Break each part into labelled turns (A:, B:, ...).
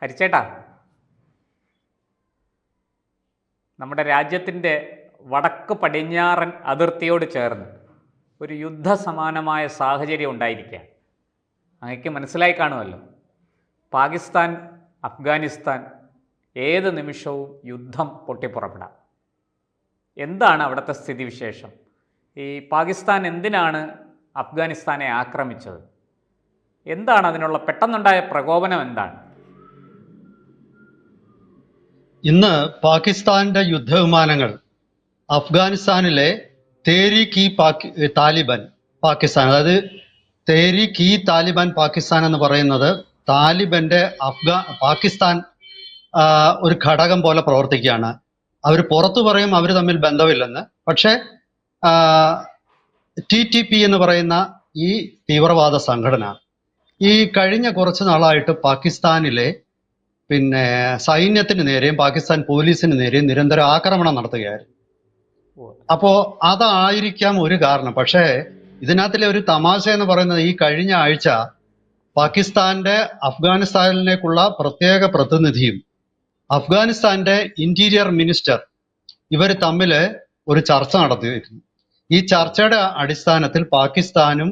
A: ഹരിച്ചേട്ടാ, നമ്മുടെ രാജ്യത്തിൻ്റെ വടക്ക് പടിഞ്ഞാറൻ അതിർത്തിയോട് ചേർന്ന് ഒരു യുദ്ധസമാനമായ സാഹചര്യം ഉണ്ടായിരിക്കുക. അങ്ങക്ക് മനസ്സിലായി കാണുമല്ലോ. പാകിസ്ഥാൻ, അഫ്ഗാനിസ്ഥാൻ ഏത് നിമിഷവും യുദ്ധം പൊട്ടിപ്പുറപ്പെടാം. എന്താണ് അവിടുത്തെ സ്ഥിതിവിശേഷം? ഈ പാകിസ്ഥാൻ എന്തിനാണ് അഫ്ഗാനിസ്ഥാനെ ആക്രമിച്ചത്? എന്താണ് അതിനുള്ള പെട്ടെന്നുണ്ടായ പ്രകോപനം? എന്താണ്?
B: ഇന്ന് പാകിസ്ഥാന്റെ യുദ്ധവിമാനങ്ങൾ അഫ്ഗാനിസ്ഥാനിലെ തേരീഖ് ഇ താലിബാൻ പാകിസ്ഥാൻ, അതായത് തേരീഖ് ഇ താലിബാൻ പാകിസ്ഥാൻ എന്ന് പറയുന്നത് താലിബന്റെ പാകിസ്ഥാൻ ഒരു ഘടകം പോലെ പ്രവർത്തിക്കുകയാണ്. അവർ പുറത്തു പറയും അവർ തമ്മിൽ ബന്ധമില്ലെന്ന്. പക്ഷേ TTP എന്ന് പറയുന്ന ഈ തീവ്രവാദ സംഘടന ഈ കഴിഞ്ഞ കുറച്ച് നാളായിട്ട് പാകിസ്ഥാനിലെ സൈന്യത്തിന് നേരെയും പാകിസ്ഥാൻ പോലീസിന് നേരെയും നിരന്തരം ആക്രമണം നടത്തുകയായിരുന്നു. അപ്പോ അതായിരിക്കാം ഒരു കാരണം. പക്ഷേ ഇതിനകത്തിലെ ഒരു തമാശ എന്ന് പറയുന്നത്, ഈ കഴിഞ്ഞ ആഴ്ച പാകിസ്ഥാന്റെ അഫ്ഗാനിസ്ഥാനിലേക്കുള്ള പ്രത്യേക പ്രതിനിധിയും അഫ്ഗാനിസ്ഥാന്റെ ഇന്റീരിയർ മിനിസ്റ്റർ ഇവർ തമ്മിൽ ഒരു ചർച്ച നടത്തിയിരുന്നു. ഈ ചർച്ചയുടെ അടിസ്ഥാനത്തിൽ പാകിസ്ഥാനും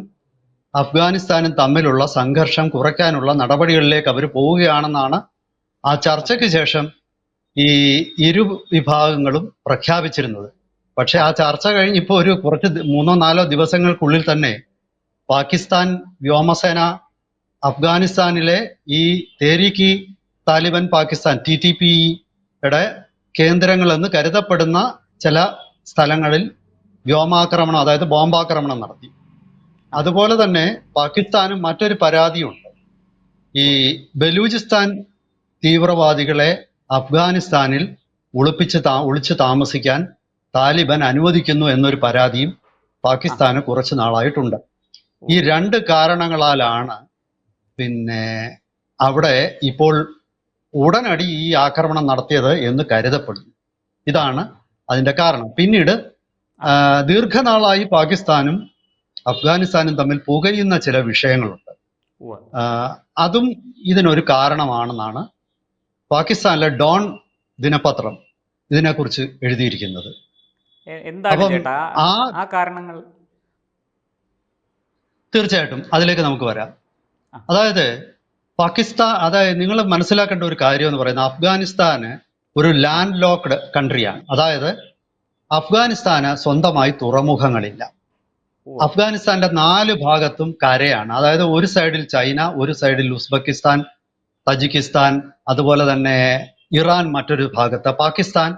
B: അഫ്ഗാനിസ്ഥാനും തമ്മിലുള്ള സംഘർഷം കുറയ്ക്കാനുള്ള നടപടികളിലേക്ക് അവർ പോവുകയാണെന്നാണ് ആ ചർച്ചയ്ക്ക് ശേഷം ഈ ഇരു വിഭാഗങ്ങളും പ്രഖ്യാപിച്ചിരുന്നത്. പക്ഷെ ആ ചർച്ച കഴിഞ്ഞ് ഇപ്പോൾ ഒരു കുറച്ച് 3-4 ദിവസങ്ങൾക്കുള്ളിൽ തന്നെ പാകിസ്ഥാൻ വ്യോമസേന അഫ്ഗാനിസ്ഥാനിലെ ഈ തേരീഖ് ഇ താലിബാൻ പാകിസ്ഥാൻ TTP-യുടെ കേന്ദ്രങ്ങളെന്ന് കരുതപ്പെടുന്ന ചില സ്ഥലങ്ങളിൽ വ്യോമാക്രമണം, അതായത് ബോംബാക്രമണം നടത്തി. അതുപോലെ തന്നെ പാകിസ്ഥാനും മറ്റൊരു പരാതിയുണ്ട്. ഈ ബലൂചിസ്ഥാൻ തീവ്രവാദികളെ അഫ്ഗാനിസ്ഥാനിൽ ഒളിച്ചു താമസിക്കാൻ താലിബാൻ അനുവദിക്കുന്നു എന്നൊരു പരാതിയും പാകിസ്ഥാന് കുറച്ചു നാളായിട്ടുണ്ട്. ഈ 2 കാരണങ്ങളാലാണ് അവിടെ ഇപ്പോൾ ഉടനടി ഈ ആക്രമണം നടത്തിയത് എന്ന് കരുതപ്പെടുന്നു. ഇതാണ് അതിന്റെ കാരണം. പിന്നീട് ദീർഘനാളായി പാകിസ്ഥാനും അഫ്ഗാനിസ്ഥാനും തമ്മിൽ പുകയുന്ന ചില വിഷയങ്ങളുണ്ട്. അതും ഇതിനൊരു കാരണമാണെന്നാണ് പാകിസ്ഥാനിലെ ഡോൺ ദിനപത്രം ഇതിനെക്കുറിച്ച് എഴുതിയിരിക്കുന്നത്. തീർച്ചയായിട്ടും അതിലേക്ക് നമുക്ക് വരാം. അതായത് നിങ്ങൾ മനസ്സിലാക്കേണ്ട ഒരു കാര്യം എന്ന് പറയുന്നത്, അഫ്ഗാനിസ്ഥാന് ഒരു ലാൻഡ് ലോക്ക്ഡ് കൺട്രിയാണ്. അതായത് അഫ്ഗാനിസ്ഥാന് സ്വന്തമായി തുറമുഖങ്ങളില്ല. അഫ്ഗാനിസ്ഥാന്റെ 4 ഭാഗത്തും കരയാണ്. അതായത് ഒരു സൈഡിൽ ചൈന, ഒരു സൈഡിൽ ഉസ്ബെക്കിസ്ഥാൻ, തജിക്കിസ്ഥാൻ, അതുപോലെ തന്നെ ഇറാൻ മറ്റൊരു ഭാഗത്ത്, പാകിസ്ഥാൻ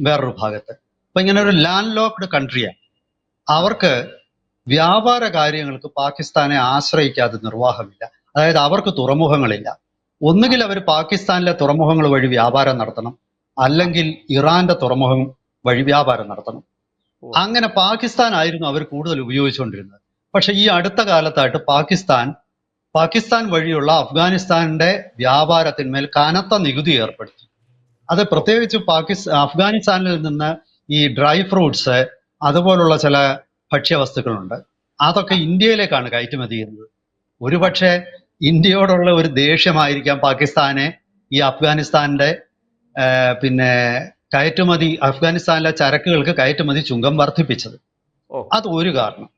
B: വേറൊരു ഭാഗത്ത്. അപ്പൊ ഇങ്ങനെ ഒരു ലാൻഡ് ലോക്ക്ഡ് കൺട്രിയാണ്. അവർക്ക് വ്യാപാര കാര്യങ്ങൾക്ക് പാകിസ്ഥാനെ ആശ്രയിക്കാതെ നിർവാഹമില്ല. അതായത് അവർക്ക് തുറമുഖങ്ങളില്ല. ഒന്നുകിൽ അവർ പാകിസ്ഥാനിലെ തുറമുഖങ്ങൾ വഴി വ്യാപാരം നടത്തണം, അല്ലെങ്കിൽ ഇറാന്റെ തുറമുഖം വഴി വ്യാപാരം നടത്തണം. അങ്ങനെ പാകിസ്ഥാൻ ആയിരുന്നു അവർ കൂടുതൽ ഉപയോഗിച്ചുകൊണ്ടിരുന്നത്. പക്ഷെ ഈ അടുത്ത കാലത്തായിട്ട് പാകിസ്ഥാൻ വഴിയുള്ള അഫ്ഗാനിസ്ഥാന്റെ വ്യാപാരത്തിന്മേൽ കനത്ത നികുതി ഏർപ്പെടുത്തി. അത് പ്രത്യേകിച്ച് അഫ്ഗാനിസ്ഥാനിൽ നിന്ന് ഈ ഡ്രൈ ഫ്രൂട്ട്സ്, അതുപോലുള്ള ചില ഭക്ഷ്യവസ്തുക്കളുണ്ട്, അതൊക്കെ ഇന്ത്യയിലേക്കാണ് കയറ്റുമതി ചെയ്യുന്നത്. ഒരുപക്ഷെ ഇന്ത്യയോടുള്ള ഒരു ദേഷ്യമായിരിക്കാം പാകിസ്ഥാനെ ഈ അഫ്ഗാനിസ്ഥാന്റെ അഫ്ഗാനിസ്ഥാനിലെ ചരക്കുകൾക്ക് കയറ്റുമതി ചുങ്കം വർദ്ധിപ്പിച്ചത്. അത് ഒരു കാരണം.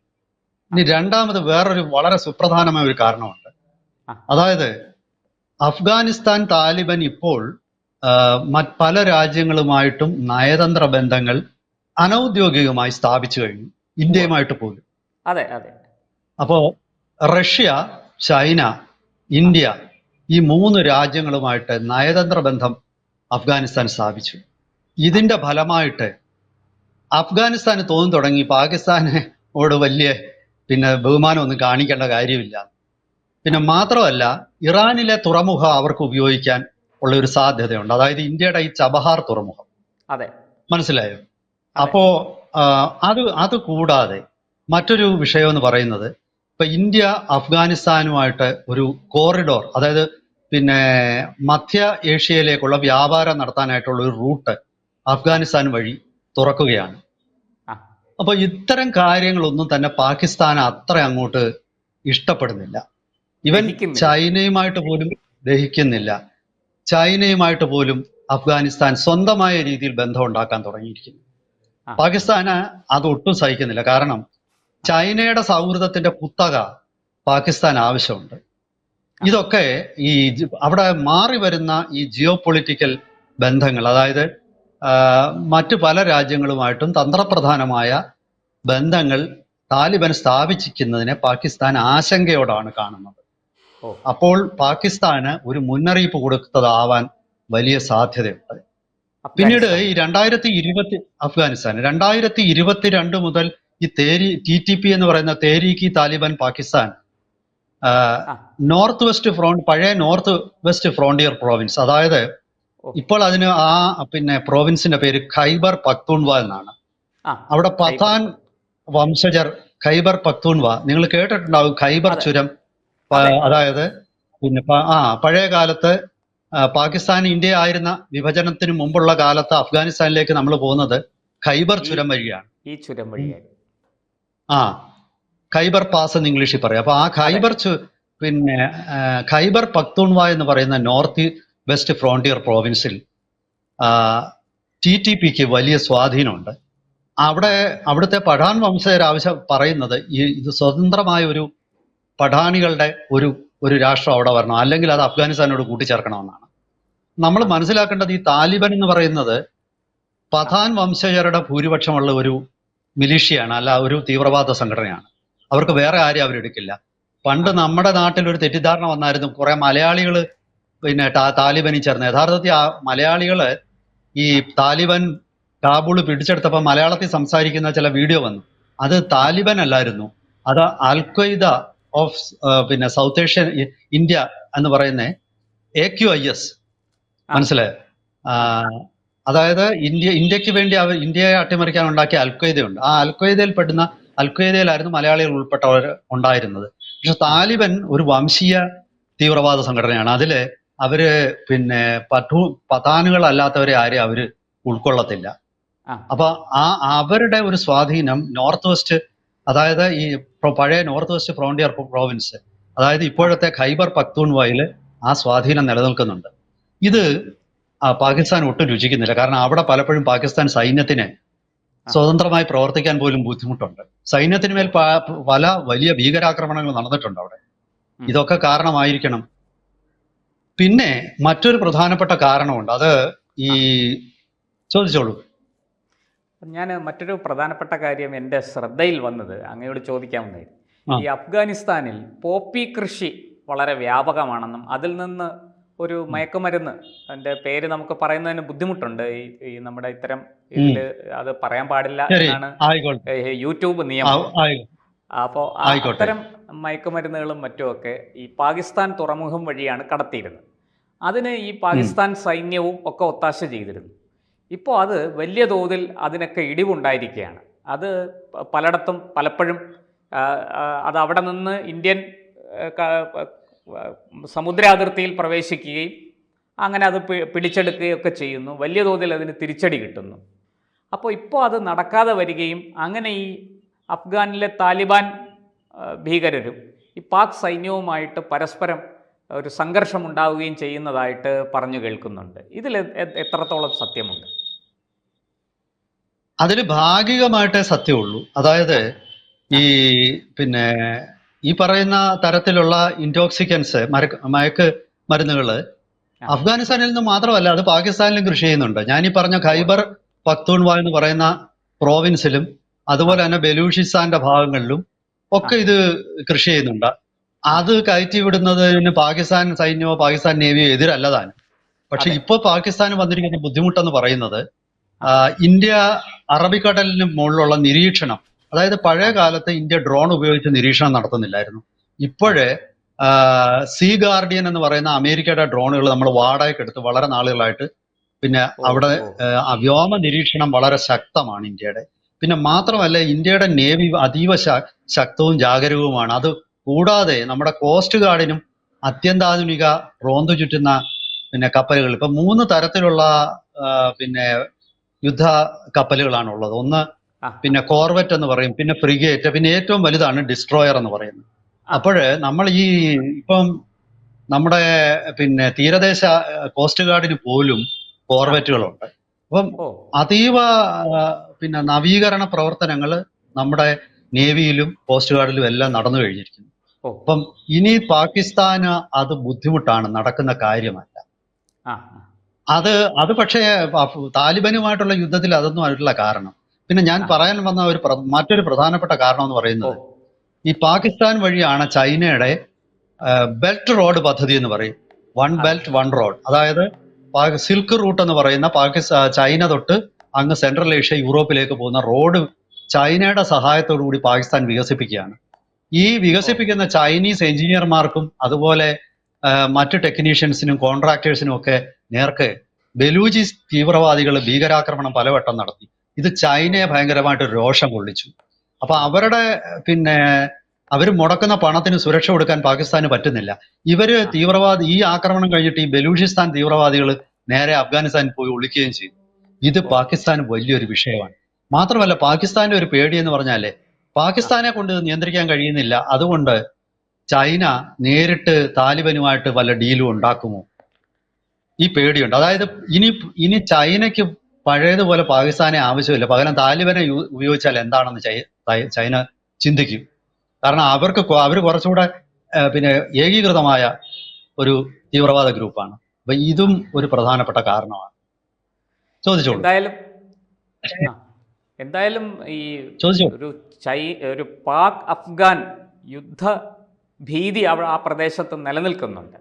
B: ഇനി രണ്ടാമത് വേറൊരു വളരെ സുപ്രധാനമായ ഒരു കാരണമുണ്ട്. അതായത് അഫ്ഗാനിസ്ഥാൻ താലിബാൻ ഇപ്പോൾ പല രാജ്യങ്ങളുമായിട്ടും നയതന്ത്ര ബന്ധങ്ങൾ അനൗദ്യോഗികമായി സ്ഥാപിച്ചു കഴിഞ്ഞു, ഇന്ത്യയുമായിട്ട് പോലും. അപ്പോ റഷ്യ, ചൈന, ഇന്ത്യ ഈ 3 രാജ്യങ്ങളുമായിട്ട് നയതന്ത്ര ബന്ധം അഫ്ഗാനിസ്ഥാൻ സ്ഥാപിച്ചു. ഇതിന്റെ ഫലമായിട്ട് അഫ്ഗാനിസ്ഥാന് തോന്നി തുടങ്ങി പാകിസ്ഥാനോട് വലിയ ബഹുമാനമൊന്നും കാണിക്കേണ്ട കാര്യമില്ല. മാത്രമല്ല, ഇറാനിലെ തുറമുഖം അവർക്ക് ഉപയോഗിക്കാൻ ഉള്ള ഒരു സാധ്യതയുണ്ട്. അതായത് ഇന്ത്യയുടെ ഈ ചബഹാർ തുറമുഖം. മനസ്സിലായോ? അപ്പോ അത് കൂടാതെ മറ്റൊരു വിഷയം എന്ന് പറയുന്നത്, ഇപ്പൊ ഇന്ത്യ അഫ്ഗാനിസ്ഥാനുമായിട്ട് ഒരു കോറിഡോർ, അതായത് മധ്യ ഏഷ്യയിലേക്കുള്ള വ്യാപാരം നടത്താനായിട്ടുള്ള ഒരു റൂട്ട് അഫ്ഗാനിസ്ഥാൻ വഴി തുറക്കുകയാണ്. അപ്പൊ ഇത്തരം കാര്യങ്ങളൊന്നും തന്നെ പാകിസ്ഥാൻ അത്ര അങ്ങോട്ട് ഇഷ്ടപ്പെടുന്നില്ല. ഇവൻ ചൈനയുമായിട്ട് പോലും ദഹിക്കുന്നില്ല. ചൈനയുമായിട്ട് പോലും അഫ്ഗാനിസ്ഥാൻ സ്വന്തമായ രീതിയിൽ ബന്ധം ഉണ്ടാക്കാൻ തുടങ്ങിയിരിക്കുന്നു.
A: ആ.
B: പാകിസ്ഥാന് അത് ഒട്ടും സഹിക്കുന്നില്ല. കാരണം ചൈനയുടെ സൗഹൃദത്തിന്റെ കുത്തക പാകിസ്ഥാൻ ആവശ്യമുണ്ട്. ഇതൊക്കെ ഈ അവിടെ മാറി വരുന്ന ഈ ജിയോ പൊളിറ്റിക്കൽ ബന്ധങ്ങൾ, അതായത് മറ്റു പല രാജ്യങ്ങളുമായിട്ടും തന്ത്രപ്രധാനമായ ബന്ധങ്ങൾ താലിബാൻ സ്ഥാപിച്ചിരിക്കുന്നതിനെ പാകിസ്ഥാൻ ആശങ്കയോടാണ് കാണുന്നത്.
A: ഓ.
B: അപ്പോൾ പാകിസ്ഥാന് ഒരു മുന്നറിയിപ്പ് കൊടുത്തതാവാൻ വലിയ സാധ്യതയുണ്ട്. പിന്നീട് ഈ 2022 മുതൽ ഈ TTP എന്ന് പറയുന്ന Tehreek Taliban Pakistan north west front, പഴയ നോർത്ത് വെസ്റ്റ് ഫ്രോണ്ടിയർ പ്രോവിൻസ്, അതായത് ഇപ്പോൾ അതിന് പിന്നെ പ്രോവിൻസിന്റെ പേര് ഖൈബർ പഖ്തൂൺവ എന്നാണ്. അവിടെ പത്താൻ വംശജർ ഖൈബർ പഖ്തൂൺവ നിങ്ങൾ കേട്ടിട്ടുണ്ടാവും. ഖൈബർ ചുരം, അതായത് പിന്നെ പഴയ കാലത്ത് പാകിസ്ഥാൻ ഇന്ത്യ ആയിരുന്ന വിഭജനത്തിന് മുമ്പുള്ള കാലത്ത് അഫ്ഗാനിസ്ഥാനിലേക്ക് നമ്മൾ പോകുന്നത് ഖൈബർ ചുരം വഴിയാണ്.
A: ഈ ചുരം വഴിയാണ്.
B: ഖൈബർ പാസ് എന്ന് ഇംഗ്ലീഷിൽ പറയും. അപ്പൊ ആ പിന്നെ ഖൈബർ പഖ്തൂൺവ എന്ന് പറയുന്ന നോർത്ത് വെസ്റ്റ് ഫ്രോണ്ടിയർ പ്രോവിൻസിൽ TTPക്ക് വലിയ സ്വാധീനമുണ്ട്. അവിടുത്തെ പഠാൻ വംശജർ പറയുന്നത് ഇത് സ്വതന്ത്രമായ ഒരു പഠാണികളുടെ ഒരു രാഷ്ട്രം അവിടെ വരണം, അല്ലെങ്കിൽ അത് അഫ്ഗാനിസ്ഥാനോട് കൂട്ടിച്ചേർക്കണമെന്നാണ്. നമ്മൾ മനസ്സിലാക്കേണ്ടത് ഈ താലിബാൻ എന്ന് പറയുന്നത് പഥാൻ വംശജരുടെ ഭൂരിപക്ഷമുള്ള ഒരു മിലിഷ്യയാണ്, അല്ല ഒരു തീവ്രവാദ സംഘടനയാണ്. അവർക്ക് വേറെ ആരും അവരെടുക്കില്ല. പണ്ട് നമ്മുടെ നാട്ടിൽ ഒരു തെറ്റിദ്ധാരണ വന്നായിരുന്നു, കുറെ മലയാളികൾ പിന്നെ താലിബാനിൽ ചേർന്ന്. യഥാർത്ഥത്തിൽ ആ മലയാളികള് ഈ താലിബാൻ കാബൂൾ പിടിച്ചെടുത്തപ്പോൾ മലയാളത്തിൽ സംസാരിക്കുന്ന ചില വീഡിയോ വന്നു. അത് താലിബാൻ അല്ലായിരുന്നു, അത് അൽ-ഖ്വയ്ദ ഓഫ് പിന്നെ സൗത്ത് ഏഷ്യൻ ഇന്ത്യ എന്ന് പറയുന്ന AQIS, മനസ്സിലായോ? അതായത് ഇന്ത്യക്ക് വേണ്ടി ഇന്ത്യയെ അട്ടിമറിക്കാൻ ഉണ്ടാക്കിയ അൽ-ഖ്വയ്ദയുണ്ട്. ആ അൽ-ഖ്വയ്ദയിലായിരുന്നു മലയാളികൾ ഉൾപ്പെട്ടവർ ഉണ്ടായിരുന്നത്. പക്ഷെ താലിബാൻ ഒരു വംശീയ തീവ്രവാദ സംഘടനയാണ്. അതില് അവര് പിന്നെ പത്താനുകളല്ലാത്തവരെ ആരെയും അവര് ഉൾക്കൊള്ളത്തില്ല. അപ്പൊ അവരുടെ ഒരു സ്വാധീനം നോർത്ത് വെസ്റ്റ്, അതായത് ഈ പഴയ നോർത്ത് വെസ്റ്റ് ഫ്രോണ്ടിയർ പ്രോവിൻസ്, അതായത് ഇപ്പോഴത്തെ ഖൈബർ പഖ്തൂൺവയിൽ ആ സ്വാധീനം നിലനിൽക്കുന്നുണ്ട്. ഇത് പാകിസ്ഥാൻ ഒട്ടും രുചിക്കുന്നില്ല. കാരണം അവിടെ പലപ്പോഴും പാകിസ്ഥാൻ സൈന്യത്തിന് സ്വതന്ത്രമായി പ്രവർത്തിക്കാൻ പോലും ബുദ്ധിമുട്ടുണ്ട്. സൈന്യത്തിന് മേൽ പല വലിയ ഭീകരാക്രമണങ്ങൾ നടന്നിട്ടുണ്ട് അവിടെ. ഇതൊക്കെ കാരണമായിരിക്കണം. പിന്നെ മറ്റൊരു പ്രധാനപ്പെട്ട കാരണമുണ്ട്, അത് ഈ ചോദിച്ചോളൂ.
A: ഞാൻ മറ്റൊരു പ്രധാനപ്പെട്ട കാര്യം എൻ്റെ ശ്രദ്ധയിൽ വന്നത് അങ്ങയോട് ചോദിക്കാവുന്നതായിരുന്നു. ഈ അഫ്ഗാനിസ്ഥാനിൽ പോപ്പി കൃഷി വളരെ വ്യാപകമാണെന്നും അതിൽ നിന്ന് ഒരു മയക്കുമരുന്ന്, അതിൻ്റെ പേര് നമുക്ക് പറയുന്നതിന് ബുദ്ധിമുട്ടുണ്ട്, ഈ നമ്മുടെ ഇത്തരം ഇതിൽ അത് പറയാൻ പാടില്ല എന്നാണ് യൂട്യൂബ് നിയമം. അപ്പോൾ അത്തരം മയക്കുമരുന്നുകളും മറ്റുമൊക്കെ ഈ പാകിസ്ഥാൻ തുറമുഖം വഴിയാണ് കടത്തിയിരുന്നത്. അതിന് ഈ പാകിസ്ഥാൻ സൈന്യവും ഒക്കെ ഒത്താശ ചെയ്തിരുന്നു. ഇപ്പോൾ അത് വലിയ തോതിൽ അതിനൊക്കെ ഇടിവുണ്ടായിരിക്കുകയാണ്. അത് പലയിടത്തും പലപ്പോഴും അത് അവിടെ നിന്ന് ഇന്ത്യൻ സമുദ്രാതിർത്തിയിൽ പ്രവേശിക്കുകയും അങ്ങനെ അത് പിടിച്ചെടുക്കുകയൊക്കെ ചെയ്യുന്നു. വലിയ തോതിൽ അതിന് തിരിച്ചടി കിട്ടുന്നു. അപ്പോൾ ഇപ്പോൾ അത് നടക്കാതെ വരികയും അങ്ങനെ ഈ അഫ്ഗാനിലെ താലിബാൻ ഭീകരരും ഈ പാക് സൈന്യവുമായിട്ട് പരസ്പരം ഒരു സംഘർഷം ഉണ്ടാവുകയും ചെയ്യുന്നതായിട്ട് പറഞ്ഞു കേൾക്കുന്നുണ്ട്. ഇതിൽ എത്രത്തോളം സത്യമുണ്ട്?
B: അതിൽ ഭാഗികമായിട്ടേ സത്യമുള്ളൂ. അതായത് ഈ പിന്നെ ഈ പറയുന്ന തരത്തിലുള്ള ഇൻടോക്സിക്കൻസ്, മയക്ക് മരുന്നുകൾ അഫ്ഗാനിസ്ഥാനിൽ നിന്ന് മാത്രമല്ല, അത് പാകിസ്ഥാനിലും കൃഷി ചെയ്യുന്നുണ്ട്. ഞാനീ പറഞ്ഞ ഖൈബർ പഖ്തൂൺവ എന്ന് പറയുന്ന പ്രോവിൻസിലും അതുപോലെ തന്നെ ബലൂചിസ്ഥാന്റെ ഭാഗങ്ങളിലും ഒക്കെ ഇത് കൃഷി ചെയ്യുന്നുണ്ട്. അത് കയറ്റി വിടുന്നതിന് പാകിസ്ഥാൻ സൈന്യമോ പാകിസ്ഥാൻ നേവിയോ എതിരല്ലതാണ്. പക്ഷെ ഇപ്പൊ പാകിസ്ഥാന് വന്നിരിക്കുന്ന ബുദ്ധിമുട്ടെന്ന് പറയുന്നത് ഇന്ത്യ അറബിക്കടലിന് മുകളിലുള്ള നിരീക്ഷണം, അതായത് പഴയ കാലത്ത് ഇന്ത്യ ഡ്രോൺ ഉപയോഗിച്ച് നിരീക്ഷണം നടത്തുന്നില്ലായിരുന്നു. ഇപ്പോഴേ സീ ഗാർഡിയൻ എന്ന് പറയുന്ന അമേരിക്കയുടെ ഡ്രോണുകൾ നമ്മൾ വാടകയ്ക്ക് എടുത്ത് വളരെ നാളുകളായിട്ട്, പിന്നെ അവിടെ വ്യോമ നിരീക്ഷണം വളരെ ശക്തമാണ് ഇന്ത്യയുടെ. പിന്നെ മാത്രമല്ല, ഇന്ത്യയുടെ നേവി അതീവ ശക്തവും ജാഗരൂകവുമാണ്. അത് കൂടാതെ നമ്മുടെ കോസ്റ്റ് ഗാർഡിനും അത്യന്താധുനിക റോന്തു ചുറ്റുന്ന പിന്നെ കപ്പലുകൾ, ഇപ്പൊ 3 തരത്തിലുള്ള പിന്നെ യുദ്ധ കപ്പലുകളാണ് ഉള്ളത്. ഒന്ന് പിന്നെ കോർവെറ്റ് എന്ന് പറയും, പിന്നെ ഫ്രിഗേറ്റ്, പിന്നെ ഏറ്റവും വലുതാണ് ഡിസ്ട്രോയർ എന്ന് പറയുന്നത്. അപ്പോഴ് നമ്മൾ ഇപ്പം നമ്മുടെ പിന്നെ തീരദേശ കോസ്റ്റ് ഗാർഡിന് പോലും കോർവെറ്റുകളുണ്ട്. അപ്പം
A: ഓ
B: അതീവ പിന്നെ നവീകരണ പ്രവർത്തനങ്ങൾ നമ്മുടെ നേവിയിലും കോസ്റ്റ് ഗാർഡിലും എല്ലാം നടന്നു കഴിഞ്ഞിരിക്കുന്നു.
A: ഓ
B: അപ്പം ഇനി പാകിസ്ഥാന് അത് ബുദ്ധിമുട്ടാണ്, നടക്കുന്ന കാര്യമല്ല.
A: ആ
B: അത് പക്ഷേ താലിബാനുമായിട്ടുള്ള യുദ്ധത്തിൽ അതൊന്നും ആയിട്ടുള്ള കാരണം. പിന്നെ ഞാൻ
A: ആ
B: പറയാൻ വന്ന മറ്റൊരു പ്രധാനപ്പെട്ട കാരണം എന്ന്
A: ഓ
B: പറയുന്നത്, ഈ പാകിസ്ഥാൻ വഴിയാണ് ചൈനയുടെ ബെൽറ്റ് റോഡ് പദ്ധതി എന്ന് പറയും. വൺ
A: അതെ
B: ബെൽറ്റ് വൺ റോഡ്. അതായത് സിൽക്ക് റൂട്ട് എന്ന് പറയുന്ന ചൈന തൊട്ട് അങ്ങ് സെൻട്രൽ ഏഷ്യ, യൂറോപ്പിലേക്ക് പോകുന്ന റോഡ് ചൈനയുടെ സഹായത്തോടു കൂടി പാകിസ്ഥാൻ വികസിപ്പിക്കുകയാണ്. ഈ
A: ഓ
B: വികസിപ്പിക്കുന്ന ചൈനീസ് എഞ്ചിനീയർമാർക്കും അതുപോലെ മറ്റ് ടെക്നീഷ്യൻസിനും കോൺട്രാക്ടേഴ്സിനും ഒക്കെ നേർക്ക് ബലൂചി തീവ്രവാദികൾ ഭീകരാക്രമണം പലവട്ടം നടത്തി. ഇത് ചൈനയെ ഭയങ്കരമായിട്ട് രോഷം കൊള്ളിച്ചു. അപ്പൊ അവരുടെ പിന്നെ അവർ മുടക്കുന്ന പണത്തിന് സുരക്ഷ കൊടുക്കാൻ പാകിസ്ഥാന് പറ്റുന്നില്ല. ഇവര് ഈ ആക്രമണം കഴിഞ്ഞിട്ട് ഈ ബലൂചിസ്ഥാൻ തീവ്രവാദികൾ നേരെ അഫ്ഗാനിസ്ഥാനിൽ പോയി ഒളിക്കുകയും ചെയ്തു. ഇത്
A: ഓ
B: പാകിസ്ഥാന് വലിയൊരു വിഷയമാണ്. മാത്രമല്ല, പാകിസ്ഥാന്റെ ഒരു പേടി എന്ന് പറഞ്ഞാല് പാകിസ്ഥാനെ കൊണ്ട് നിയന്ത്രിക്കാൻ കഴിയുന്നില്ല. അതുകൊണ്ട് ചൈന നേരിട്ട് താലിബാനുമായിട്ട് വല്ല ഡീലും ഉണ്ടാക്കുമോ, ഈ പേടിയുണ്ട്. അതായത് ഇനി ചൈനയ്ക്ക് പഴയതുപോലെ പാകിസ്ഥാനെ ആവശ്യമില്ല, പകരം താലിബാനെ ഉപയോഗിച്ചാൽ എന്താണെന്ന് ചൈന ചിന്തിക്കും. കാരണം അവർ കുറച്ചുകൂടെ പിന്നെ ഏകീകൃതമായ ഒരു തീവ്രവാദ ഗ്രൂപ്പാണ്. അപ്പൊ ഇതും ഒരു പ്രധാനപ്പെട്ട കാരണമാണ്. ചോദിച്ചോളൂ.
A: ആ, എന്തായാലും ഈ
B: ചോദിച്ചോളൂ.
A: ഒരു പാക് അഫ്ഗാൻ യുദ്ധ ഭീതി ആ പ്രദേശത്ത് നിലനിൽക്കുന്നുണ്ട്.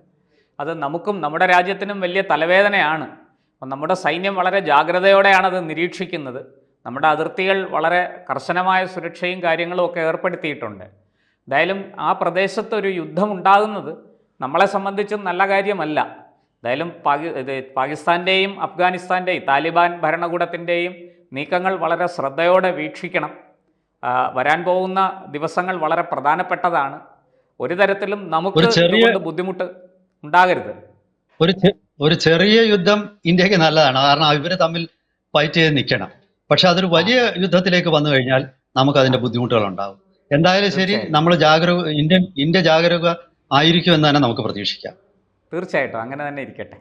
A: അത് നമുക്കും നമ്മുടെ രാജ്യത്തിനും വലിയ തലവേദനയാണ്. അപ്പം നമ്മുടെ സൈന്യം വളരെ ജാഗ്രതയോടെയാണ് അത് നിരീക്ഷിക്കുന്നത്. നമ്മുടെ അതിർത്തികൾ വളരെ കർശനമായ സുരക്ഷയും കാര്യങ്ങളും ഒക്കെ ഏർപ്പെടുത്തിയിട്ടുണ്ട്. എന്തായാലും ആ പ്രദേശത്ത് ഒരു യുദ്ധം ഉണ്ടാകുന്നത് നമ്മളെ സംബന്ധിച്ചും നല്ല കാര്യമല്ല. എന്തായാലും പാകിസ്ഥാൻ്റെയും അഫ്ഗാനിസ്ഥാൻ്റെയും താലിബാൻ ഭരണകൂടത്തിൻ്റെയും നീക്കങ്ങൾ വളരെ ശ്രദ്ധയോടെ വീക്ഷിക്കണം. വരാൻ പോകുന്ന ദിവസങ്ങൾ വളരെ പ്രധാനപ്പെട്ടതാണ്. ഒരു തരത്തിലും നമുക്ക് ഇതുകൊണ്ട് ബുദ്ധിമുട്ട് ഉണ്ടാകരുത്.
B: ഒരു ചെറിയ യുദ്ധം ഇന്ത്യക്ക് നല്ലതാണ്, കാരണം ഇവര് തമ്മിൽ ഫൈറ്റ് ചെയ്ത് നിൽക്കണം. പക്ഷെ അതൊരു വലിയ യുദ്ധത്തിലേക്ക് വന്നു കഴിഞ്ഞാൽ നമുക്ക് അതിന്റെ ബുദ്ധിമുട്ടുകൾ ഉണ്ടാകും. എന്തായാലും ശരി, നമ്മൾ ഇന്ത്യ ജാഗരൂക ആയിരിക്കും എന്ന് തന്നെ നമുക്ക് പ്രതീക്ഷിക്കാം.
A: തീർച്ചയായിട്ടും അങ്ങനെ തന്നെ ഇരിക്കട്ടെ.